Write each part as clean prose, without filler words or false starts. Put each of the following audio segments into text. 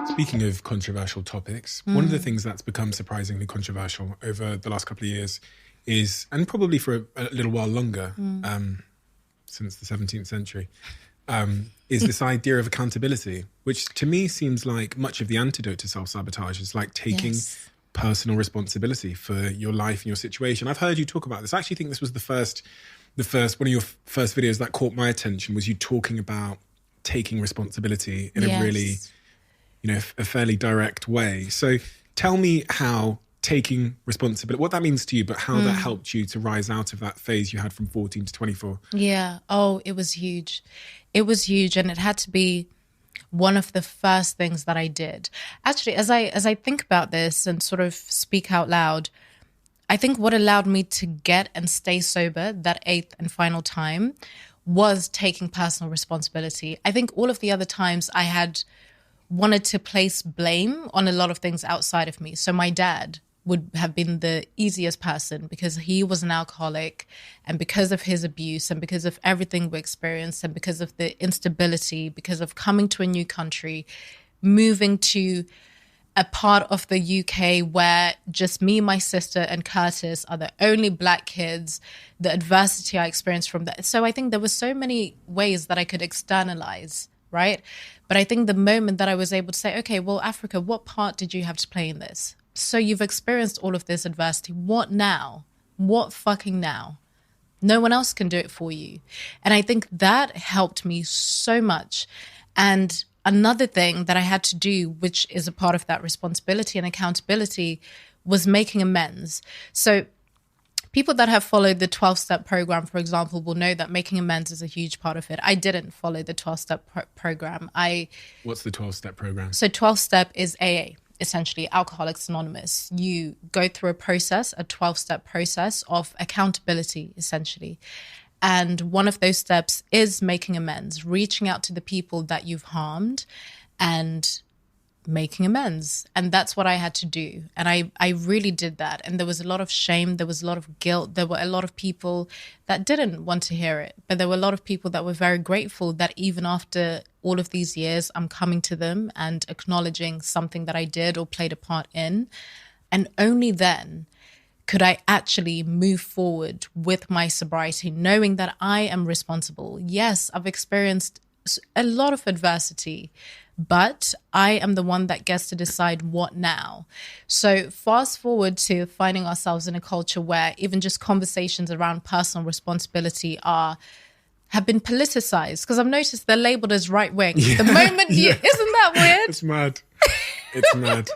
Speaking of controversial topics, one of the things that's become surprisingly controversial over the last couple of years is, and probably for a little while longer, since the 17th century, is this idea of accountability, which to me seems like much of the antidote to self-sabotage. Is like taking personal responsibility for your life and your situation. I've heard you talk about this. I actually think this was the first one of your first videos that caught my attention, was you talking about taking responsibility in a really, a fairly direct way. So tell me how taking responsibility, what that means to you, but how that helped you to rise out of that phase you had from 14 to 24. Yeah. Oh, it was huge. It was huge. And it had to be one of the first things that I did. Actually, as I think about this and sort of speak out loud, I think what allowed me to get and stay sober that 8th and final time was taking personal responsibility. I think all of the other times I had wanted to place blame on a lot of things outside of me. So my dad would have been the easiest person because he was an alcoholic, and because of his abuse and because of everything we experienced and because of the instability, because of coming to a new country, moving to a part of the UK where just me, my sister and Curtis are the only Black kids, the adversity I experienced from that. So I think there were so many ways that I could externalize, right? But I think the moment that I was able to say, okay, well, Africa, what part did you have to play in this? So you've experienced all of this adversity. What now? What fucking now? No one else can do it for you. And I think that helped me so much. And another thing that I had to do, which is a part of that responsibility and accountability, was making amends. So people that have followed the 12-step program, for example, will know that making amends is a huge part of it. I didn't follow the 12-step program. What's the 12-step program? So 12-step is AA, essentially Alcoholics Anonymous. You go through a process, a 12-step process of accountability, essentially. And one of those steps is making amends, reaching out to the people that you've harmed and making amends. And that's what I had to do. And I really did that. And there was a lot of shame. There was a lot of guilt. There were a lot of people that didn't want to hear it. But there were a lot of people that were very grateful that even after all of these years, I'm coming to them and acknowledging something that I did or played a part in. And only then could I actually move forward with my sobriety, knowing that I am responsible. Yes, I've experienced a lot of adversity, but I am the one that gets to decide what now. So fast forward to finding ourselves in a culture where even just conversations around personal responsibility have been politicized, because I've noticed they're labeled as right-wing. Yeah, the moment isn't that weird? It's mad. It's mad.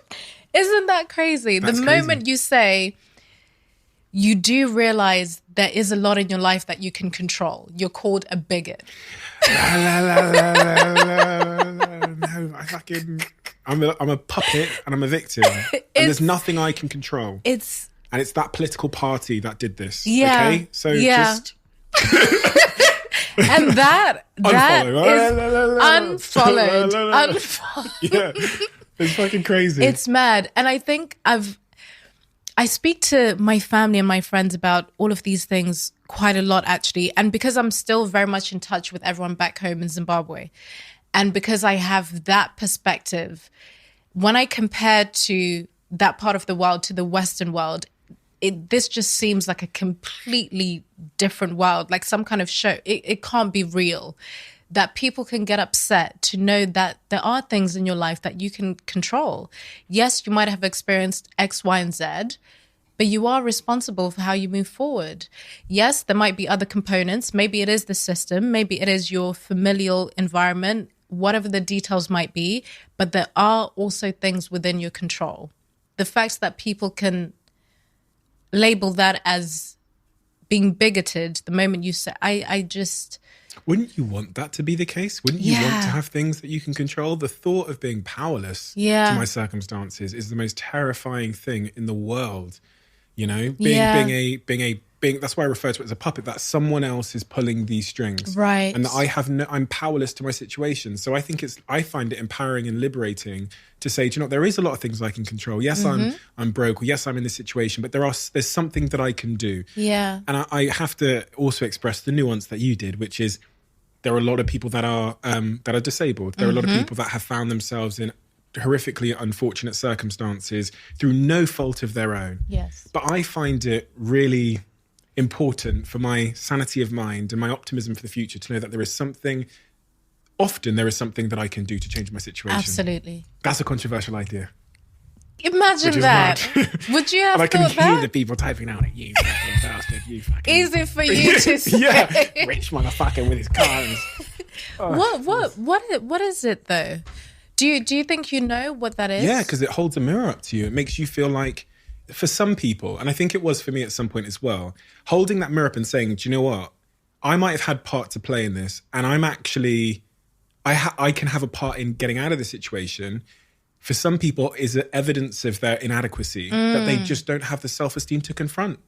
Isn't that crazy? That's the crazy. Moment you say, you do realize there is a lot in your life that you can control. You're called a bigot. No, I'm a puppet and I'm a victim. And there's nothing I can control. And it's that political party that did this. Yeah. Okay? So just and that unfollowed. Yeah. It's fucking crazy. It's mad. And I think I speak to my family and my friends about all of these things quite a lot, actually. And because I'm still very much in touch with everyone back home in Zimbabwe, and because I have that perspective, when I compare to that part of the world to the Western world, this just seems like a completely different world, like some kind of show. It can't be real. That people can get upset to know that there are things in your life that you can control. Yes, you might have experienced X, Y, and Z, but you are responsible for how you move forward. Yes, there might be other components. Maybe it is the system. Maybe it is your familial environment, whatever the details might be, but there are also things within your control. The fact that people can label that as being bigoted the moment you say, I just... Wouldn't you want that to be the case? Wouldn't you want to have things that you can control? The thought of being powerless to my circumstances is the most terrifying thing in the world. You know, being that's why I refer to it as a puppet, that someone else is pulling these strings. Right. And that I'm powerless to my situation. So I think I find it empowering and liberating to say, do you know, there is a lot of things I can control. Yes, I'm broke, or yes, I'm in this situation, but there's something that I can do. Yeah. And I have to also express the nuance that you did, which is There are a lot of people that are disabled. There are a lot of people that have found themselves in horrifically unfortunate circumstances through no fault of their own. Yes. But I find it really important for my sanity of mind and my optimism for the future to know that there is something that I can do to change my situation. Absolutely. That's a controversial idea. Imagine that. Would you have and I can thought hear that? the people typing out at you fucking bastard, you fucking... Easy for you to say. Yeah, rich motherfucker with his cars. What is it though? Do you think you know what that is? Yeah, because it holds a mirror up to you. It makes you feel like, for some people, and I think it was for me at some point as well, holding that mirror up and saying, do you know what? I might have had part to play in this, and I'm actually, I can have a part in getting out of the situation. For some people, is evidence of their inadequacy, that they just don't have the self-esteem to confront.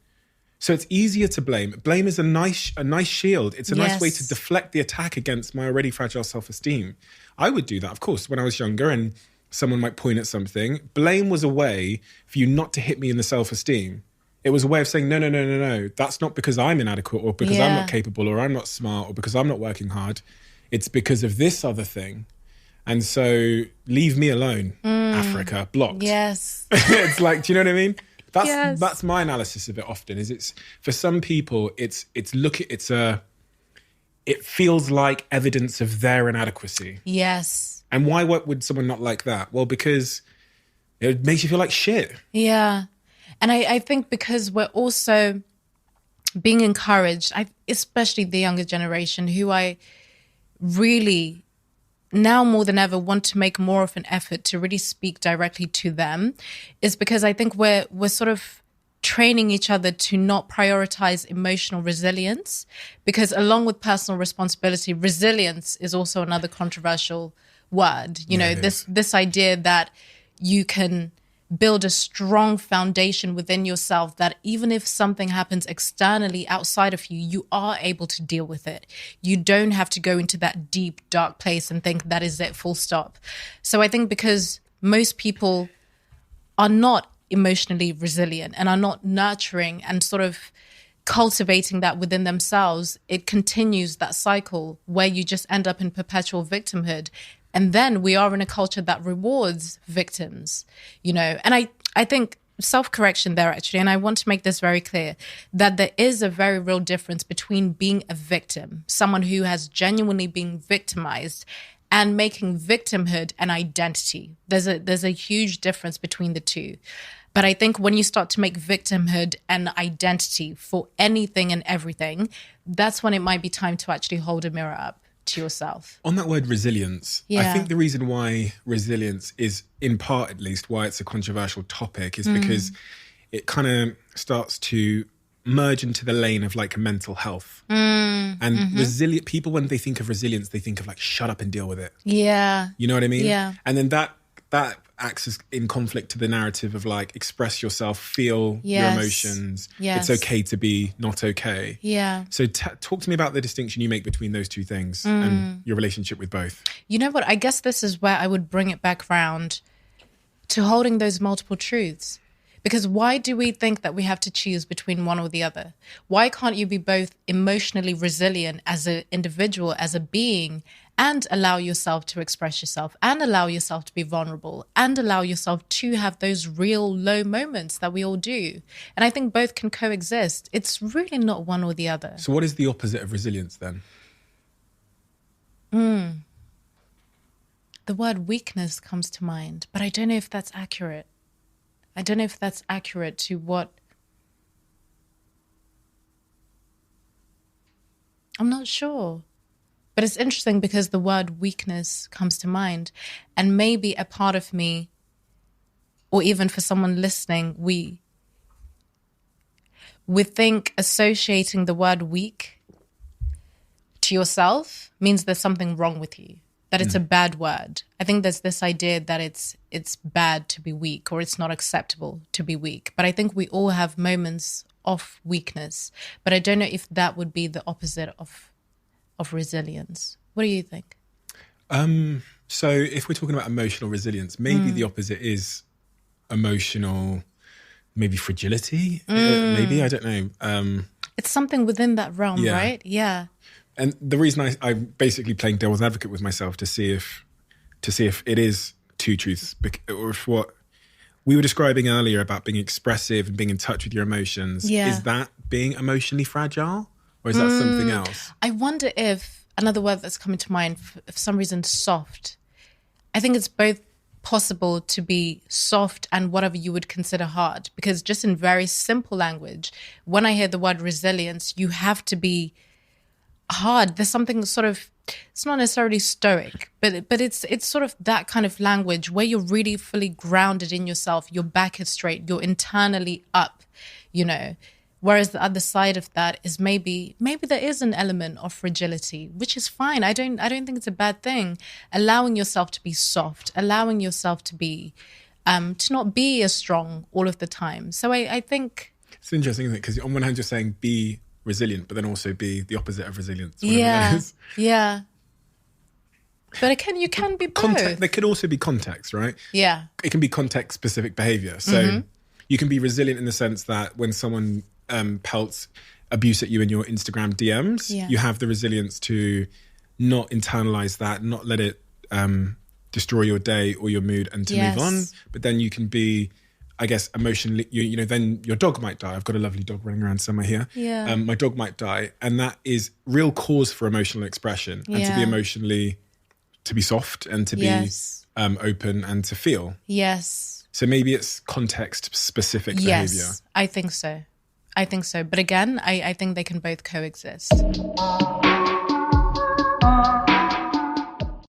So it's easier to blame. Blame is a nice shield. It's a nice way to deflect the attack against my already fragile self-esteem. I would do that, of course, when I was younger and someone might point at something. Blame was a way for you not to hit me in the self-esteem. It was a way of saying, no. That's not because I'm inadequate or because I'm not capable or I'm not smart or because I'm not working hard. It's because of this other thing. And so leave me alone, Africa, blocked. Yes. It's like, do you know what I mean? That's my analysis of it often, is it's, for some people, it feels like evidence of their inadequacy. Yes. And why would someone not like that? Well, because it makes you feel like shit. Yeah. And I think because we're also being encouraged, especially the younger generation, who I really now more than ever want to make more of an effort to really speak directly to them, is because I think we're sort of training each other to not prioritize emotional resilience, because along with personal responsibility, resilience is also another controversial word. You know, this idea that you can build a strong foundation within yourself, that even if something happens externally outside of you, you are able to deal with it. You don't have to go into that deep, dark place and think that is it, full stop. So I think because most people are not emotionally resilient and are not nurturing and sort of cultivating that within themselves, it continues that cycle where you just end up in perpetual victimhood. And then we are in a culture that rewards victims, you know. And I think self-correction there, actually, and I want to make this very clear, that there is a very real difference between being a victim, someone who has genuinely been victimized, and making victimhood an identity. There's a huge difference between the two. But I think when you start to make victimhood an identity for anything and everything, that's when it might be time to actually hold a mirror up to yourself. On that word resilience, I think the reason why resilience is, in part at least, why it's a controversial topic is because it kind of starts to merge into the lane of like mental health. And resilient people, when they think of resilience, they think of like, shut up and deal with it. Yeah. You know what I mean? Yeah. And then that acts as in conflict to the narrative of like, express yourself, feel your emotions. Yes. It's okay to be not okay. Yeah. So talk to me about the distinction you make between those two things and your relationship with both. You know what? I guess this is where I would bring it back round to holding those multiple truths. Because why do we think that we have to choose between one or the other? Why can't you be both emotionally resilient as an individual, as a being, and allow yourself to express yourself, and allow yourself to be vulnerable, and allow yourself to have those real low moments that we all do? And I think both can coexist. It's really not one or the other. So what is the opposite of resilience then? The word weakness comes to mind, but I don't know if that's accurate. I don't know if that's accurate to what... I'm not sure. But it's interesting because the word weakness comes to mind. And maybe a part of me, or even for someone listening, we think associating the word weak to yourself means there's something wrong with you, that it's a bad word. I think there's this idea that it's bad to be weak, or it's not acceptable to be weak. But I think we all have moments of weakness. But I don't know if that would be the opposite of resilience. What do you think? So if we're talking about emotional resilience, maybe the opposite is emotional, maybe fragility. Maybe, I don't know. It's something within that realm, right? Yeah. And the reason I'm basically playing devil's advocate with myself to see if it is two truths, or if what we were describing earlier about being expressive and being in touch with your emotions, is that being emotionally fragile, or is that something else? I wonder if another word that's coming to mind, for some reason, soft. I think it's both possible to be soft and whatever you would consider hard, because just in very simple language, when I hear the word resilience, you have to be hard. There's something sort of, it's not necessarily stoic, but it's sort of that kind of language where you're really fully grounded in yourself. Your back is straight. You're internally up, you know. Whereas the other side of that is maybe there is an element of fragility, which is fine. I don't think it's a bad thing. Allowing yourself to be soft, allowing yourself to be, to not be as strong all of the time. So I think it's interesting, isn't it? Because on one hand you're saying be resilient, but then also be the opposite of resilience. Yeah. But you can be both. There could also be context, right? Yeah. It can be context-specific behaviour. So you can be resilient in the sense that when someone pelts abuse at you in your Instagram DMs, you have the resilience to not internalise that, not let it destroy your day or your mood, and to move on. But then you can be, I guess, emotionally, you know, then your dog might die. I've got a lovely dog running around somewhere here. Yeah. My dog might die. And that is real cause for emotional expression, and to be emotionally, to be soft and to be open and to feel. Yes. So maybe it's context-specific behaviour. Yes, I think so. But again, I think they can both coexist.